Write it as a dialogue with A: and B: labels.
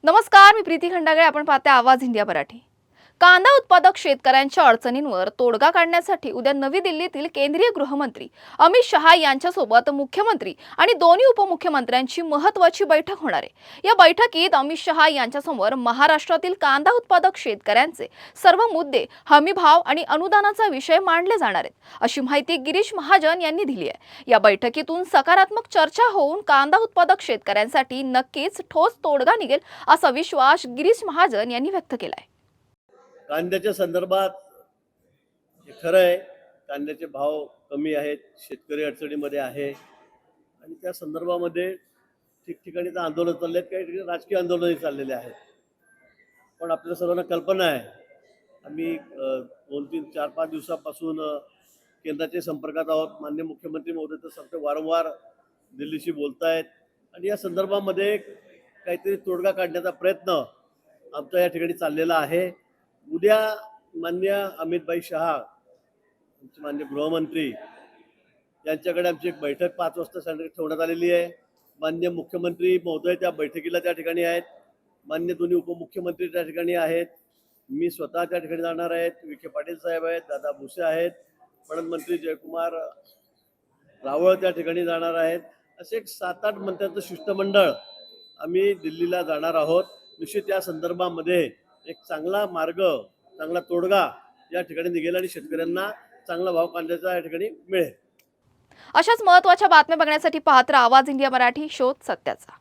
A: नमस्कार, मी प्रीती खंडागळे. आपण पाहते आवाज इंडिया मराठी. कांदा उत्पादक शेतकऱ्यांच्या अडचणींवर तोडगा काढण्यासाठी उद्या नवी दिल्लीतील केंद्रीय गृहमंत्री अमित शहा यांच्यासोबत मुख्यमंत्री आणि दोन्ही उपमुख्यमंत्र्यांची महत्त्वाची बैठक होणार आहे. या बैठकीत अमित शहा यांच्यासमोर महाराष्ट्रातील कांदा उत्पादक शेतकऱ्यांचे सर्व मुद्दे, हमीभाव आणि अनुदानाचा विषय मांडले जाणार आहेत, अशी माहिती गिरीश महाजन यांनी दिली आहे. या बैठकीतून सकारात्मक चर्चा होऊन कांदा उत्पादक शेतकऱ्यांसाठी नक्कीच ठोस तोडगा निघेल, असा विश्वास गिरीश महाजन यांनी व्यक्त केला आहे.
B: कांद्याच्या संदर्भात हे खरं आहे, कांद्याचे भाव कमी आहेत, शेतकरी अडचणीमध्ये आहे आणि त्या संदर्भामध्ये ठिकठिकाणी तर आंदोलन चालले आहेत, काही ठिकाणी राजकीय आंदोलनही चाललेले आहेत. पण आपल्या सर्वांना कल्पना आहे, आम्ही 2-3-4-5 दिवसापासून केंद्राच्या संपर्कात आहोत. माननीय मुख्यमंत्री महोदय तर सतत वारंवार दिल्लीशी बोलत आहेत आणि या संदर्भामध्ये काहीतरी तोडगा काढण्याचा प्रयत्न आमचा या ठिकाणी चाललेला आहे. उद्या माननीय अमितभाई शहा, माननीय गृहमंत्री यांच्याकडे आमची एक बैठक 5 वाजता ठेवण्यात आलेली आहे. माननीय मुख्यमंत्री महोदय त्या बैठकीला त्या ठिकाणी आहेत. माननीय दोन्ही उपमुख्यमंत्री त्या ठिकाणी आहेत. मी स्वतः त्या ठिकाणी जाणार आहेत. विखे पाटील साहेब आहेत, दादा भुसे आहेत, पणन मंत्री जयकुमार रावळ त्या ठिकाणी जाणार आहेत. असे एक 7-8 मंत्र्यांचं शिष्टमंडळ आम्ही दिल्लीला जाणार आहोत. निश्चित या संदर्भामध्ये एक चांगला मार्ग, चांगला तोडगा या ठिकाणी निघेल आणि शेतकऱ्यांना चांगला भाव कांद्याचा या ठिकाणी मिळेल.
A: अशाच महत्त्वाच्या बातम्या बघण्यासाठी पाहत राहा आवाज इंडिया मराठी, शोध सत्याचा.